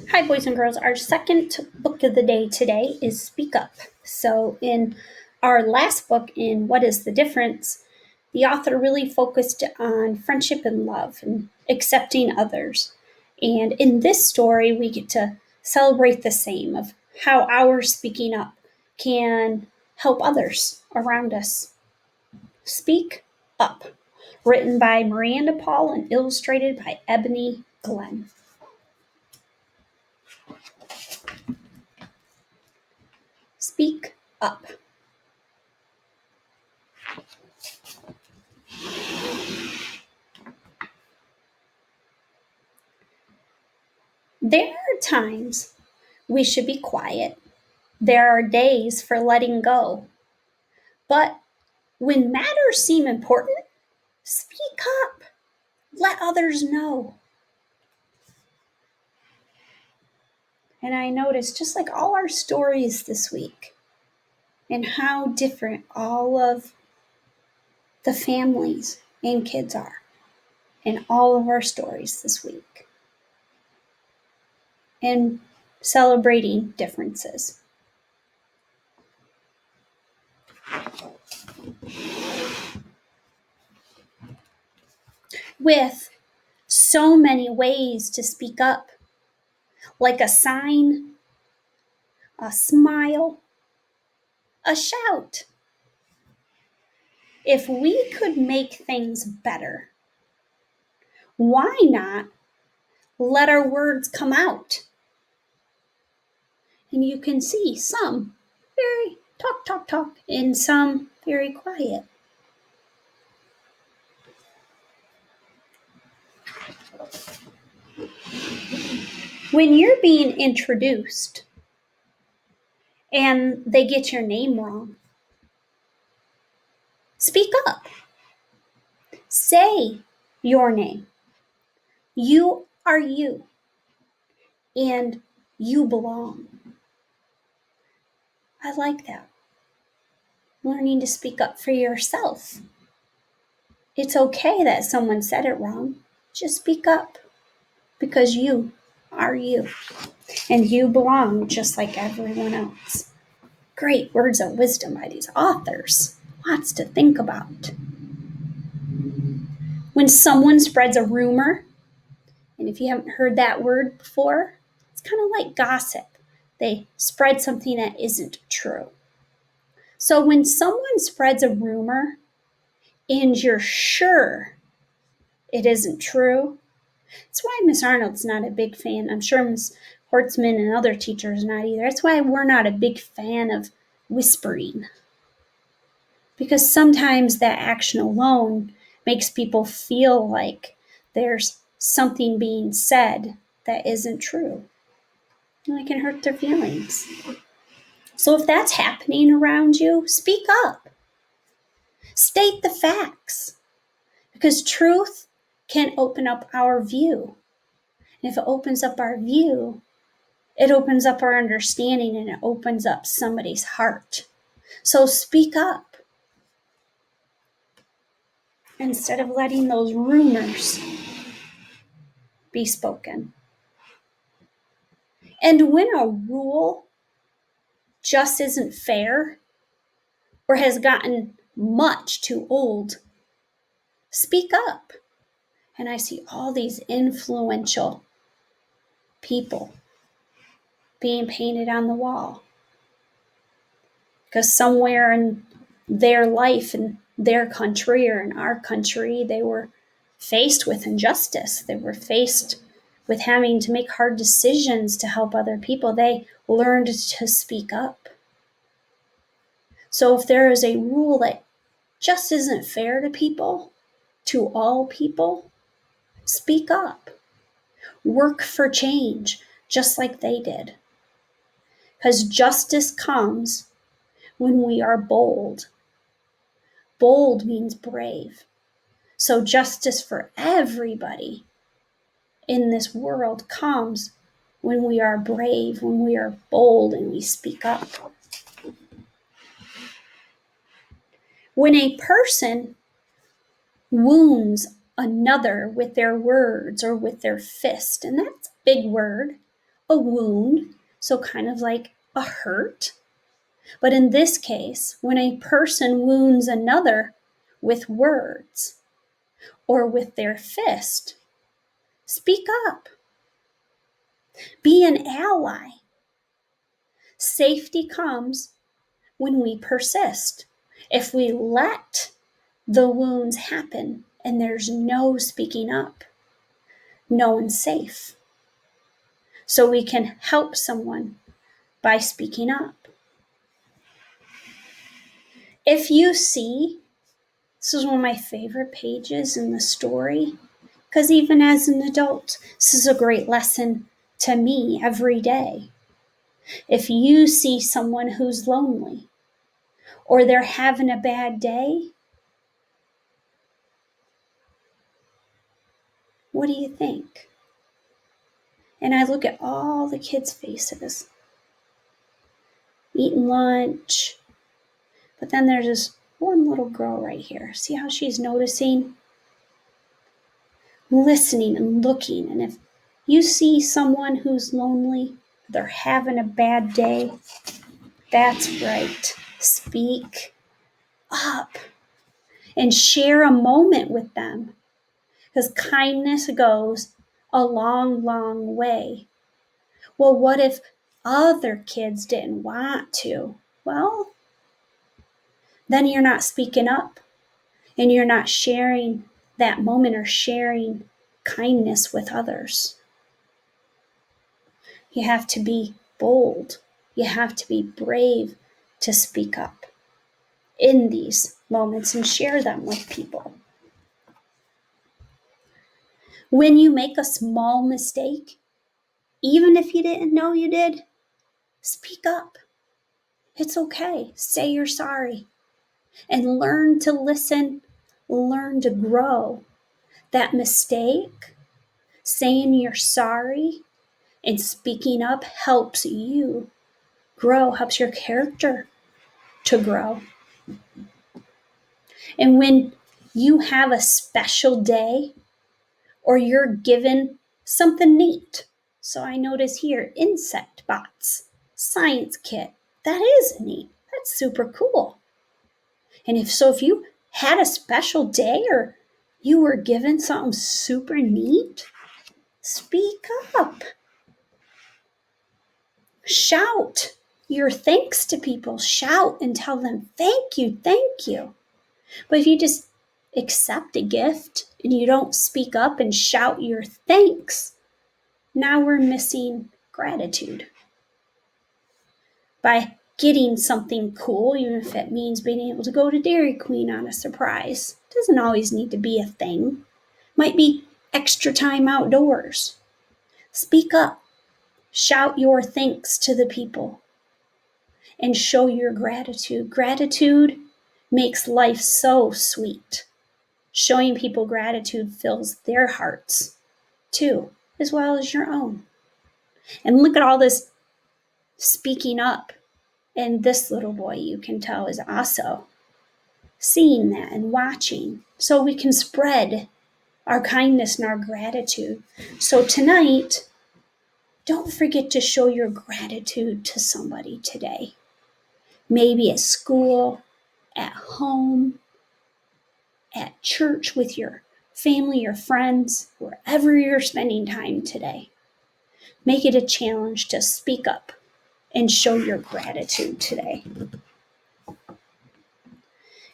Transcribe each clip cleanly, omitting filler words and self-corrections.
Hi, boys and girls. Our second book of the day today is Speak Up. So, in our last book, in What is the Difference, the author really focused on friendship and love and accepting others. And in this story, we get to celebrate the same of how our speaking up can help others around us. Speak Up, written by Miranda Paul and illustrated by Ebony Glenn. Speak Up. There are times we should be quiet. There are days for letting go. But when matters seem important, speak up. Let others know. And I noticed just like all our stories this week and how different all of the families and kids are in all of our stories this week. And celebrating differences. With so many ways to speak up, like a sign, a smile, a shout. If we could make things better, why not let our words come out? And you can see some very talk, talk, talk, and some very quiet. When you're being introduced and they get your name wrong, speak up. Say your name. You are you, and you belong. I like that. Learning to speak up for yourself. It's okay that someone said it wrong. Just speak up because you are you and you belong just like everyone else. Great words of wisdom by these authors. Lots to think about. When someone spreads a rumor, and if you haven't heard that word before, it's kind of like gossip. They spread something that isn't true. So when someone spreads a rumor and you're sure it isn't true, that's why Miss Arnold's not a big fan. I'm sure Miss Hortzman and other teachers not either. That's why we're not a big fan of whispering. Because sometimes that action alone makes people feel like there's something being said that isn't true. And it can hurt their feelings. So if that's happening around you, speak up. State the facts. Because truth can open up our view. And if it opens up our view, it opens up our understanding and it opens up somebody's heart. So speak up instead of letting those rumors be spoken. And when a rule just isn't fair or has gotten much too old, speak up. And I see all these influential people being painted on the wall. Because somewhere in their life, in their country or in our country, they were faced with injustice. They were faced with having to make hard decisions to help other people. They learned to speak up. So if there is a rule that just isn't fair to people, to all people, speak up. Work for change, just like they did. Because justice comes when we are bold. Bold means brave. So justice for everybody in this world comes when we are brave, when we are bold, and we speak up. When a person wounds another with their words or with their fist, and that's a big word, a wound, so kind of like a hurt. But in this case, when a person wounds another with words or with their fist, speak up. Be an ally. Safety comes when we persist. If we let the wounds happen and there's no speaking up, no one's safe. So we can help someone by speaking up. If you see, this is one of my favorite pages in the story, because even as an adult, this is a great lesson to me every day. If you see someone who's lonely or they're having a bad day, what do you think? And I look at all the kids' faces, eating lunch, but then there's this one little girl right here. See how she's noticing, listening and looking. And if you see someone who's lonely, they're having a bad day, that's right. Speak up and share a moment with them, because kindness goes a long, long way. Well, what if other kids didn't want to? Well, then you're not speaking up and you're not sharing that moment or sharing kindness with others. You have to be bold. You have to be brave to speak up in these moments and share them with people. When you make a small mistake, even if you didn't know you did, speak up. It's okay. Say you're sorry and learn to listen, learn to grow. That mistake, saying you're sorry and speaking up helps you grow, helps your character to grow. And when you have a special day or you're given something neat, so I notice here, insect bots, science kit, that is neat. That's super cool. And if you had a special day or you were given something super neat, speak up. Shout your thanks to people. Shout and tell them, thank you, thank you. But if you just accept a gift and you don't speak up and shout your thanks, now we're missing gratitude. By getting something cool, even if it means being able to go to Dairy Queen on a surprise, it doesn't always need to be a thing. It might be extra time outdoors. Speak up. Shout your thanks to the people and show your gratitude. Gratitude makes life so sweet. Showing people gratitude fills their hearts too, as well as your own. And look at all this speaking up. And this little boy, you can tell, is also seeing that and watching, so we can spread our kindness and our gratitude. So tonight, don't forget to show your gratitude to somebody today. Maybe at school, at home, at church with your family or friends, wherever you're spending time today. Make it a challenge to speak up and show your gratitude today.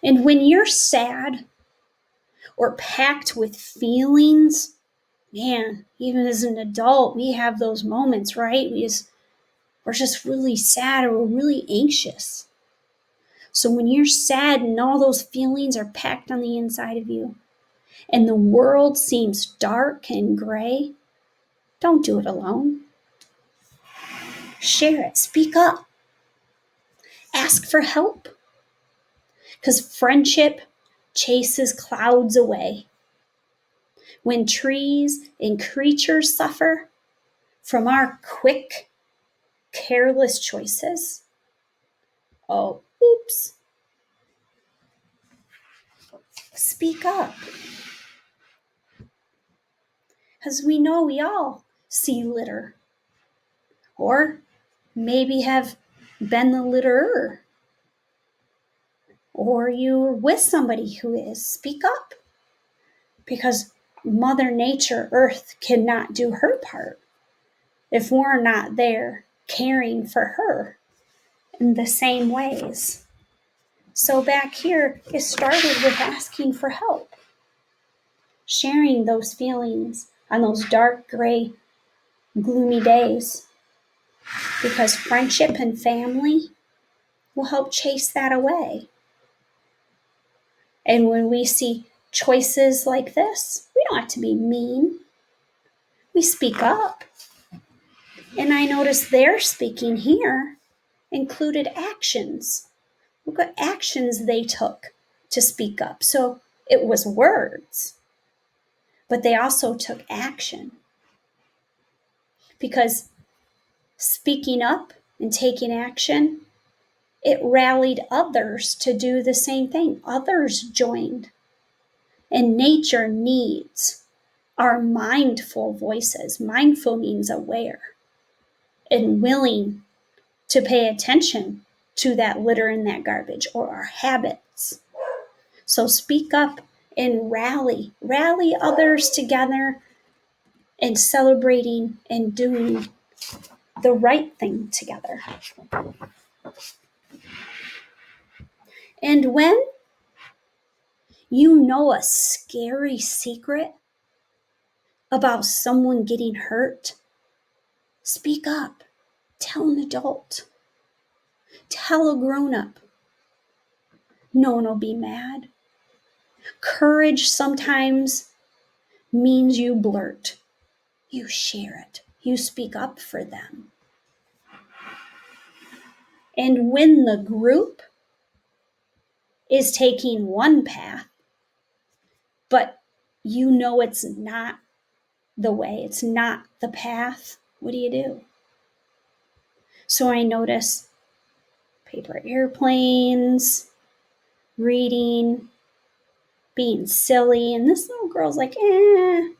And when you're sad or packed with feelings, man, even as an adult, we have those moments, right? We're just really sad or we're really anxious. So when you're sad and all those feelings are packed on the inside of you, and the world seems dark and gray, don't do it alone. Share it. Speak up. Ask for help. Because friendship chases clouds away. When trees and creatures suffer from our quick, careless choices, oh, oops. Speak up. Because we know we all see litter. or maybe have been the litterer, or you're with somebody who is. Speak up, because Mother Nature, Earth, cannot do her part if we're not there caring for her in the same ways. So back here, it started with asking for help, sharing those feelings on those dark, gray, gloomy days, because friendship and family will help chase that away. And when we see choices like this, we don't have to be mean. We speak up. And I noticed their speaking here included actions. Look what actions they took to speak up. So it was words, but they also took action. Because speaking up and taking action, it rallied others to do the same thing. Others joined. And nature needs our mindful voices. Mindful means aware and willing to pay attention to that litter and that garbage, or our habits. So speak up and rally others together and celebrating and doing the right thing together. And when you know a scary secret about someone getting hurt, speak up. Tell an adult. Tell a grown-up. No one will be mad. Courage sometimes means you blurt. You share it. You speak up for them. And when the group is taking one path, but you know it's not the way, it's not the path, what do? So I notice paper airplanes, reading, being silly, and this little girl's like, I'm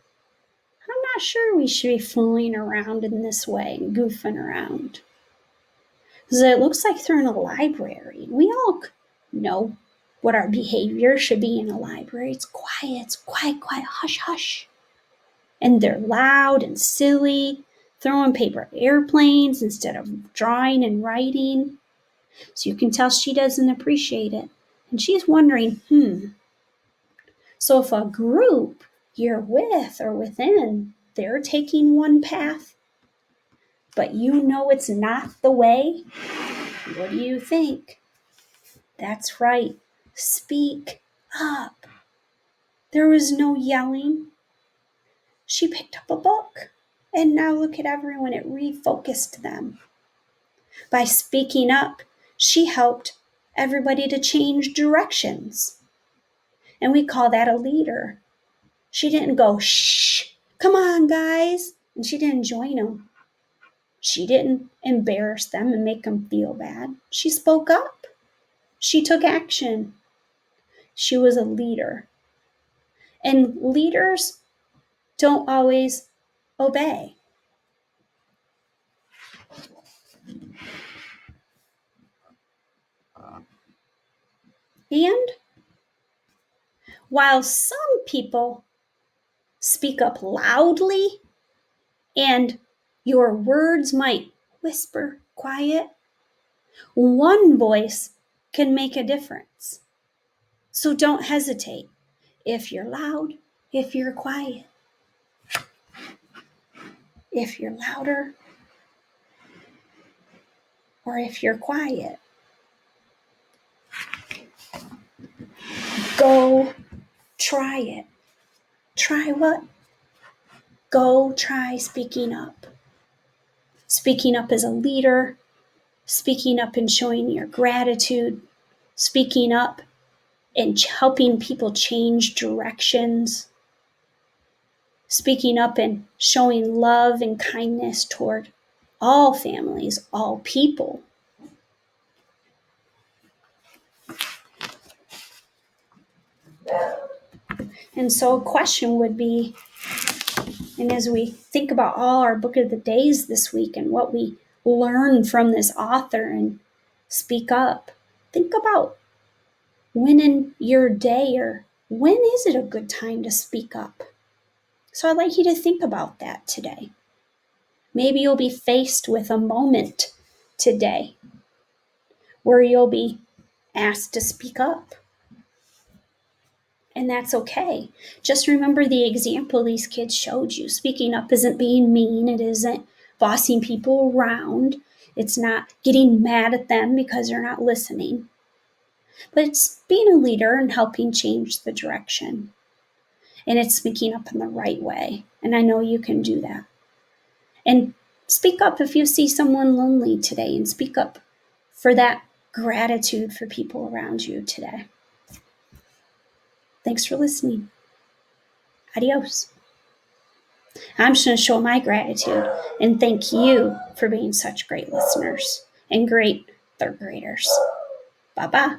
not sure we should be fooling around in this way and goofing around. Because it looks like they're in a library. We all know what our behavior should be in a library. It's quiet, hush, hush. And they're loud and silly, throwing paper airplanes instead of drawing and writing. So you can tell she doesn't appreciate it. And she's wondering, So if a group you're with or within, they're taking one path, but you know it's not the way, what do you think? That's right. Speak up. There was no yelling. She picked up a book, and now look at everyone. It refocused them. By speaking up, she helped everybody to change directions. And we call that a leader. She didn't go, shh, come on, guys. And she didn't join them. She didn't embarrass them and make them feel bad. She spoke up. She took action. She was a leader. And leaders don't always obey. And while some people speak up loudly and your words might whisper quiet, one voice can make a difference. So don't hesitate. If you're loud, if you're quiet, if you're louder, or if you're quiet, go try it. Try what? Go try speaking up. Speaking up as a leader, speaking up and showing your gratitude, speaking up and helping people change directions, speaking up and showing love and kindness toward all families, all people. And so a question would be, and as we think about all our book of the days this week and what we learn from this author and speak up. Think about when in your day, or when is it a good time to speak up? So I'd like you to think about that today. Maybe you'll be faced with a moment today where you'll be asked to speak up. And that's okay. Just remember the example these kids showed you. Speaking up isn't being mean. It isn't bossing people around. It's not getting mad at them because they're not listening. But it's being a leader and helping change the direction. And it's speaking up in the right way. And I know you can do that. And speak up if you see someone lonely today, and speak up for that gratitude for people around you today. Thanks for listening. Adios. I'm just going to show my gratitude and thank you for being such great listeners and great third graders. Bye-bye.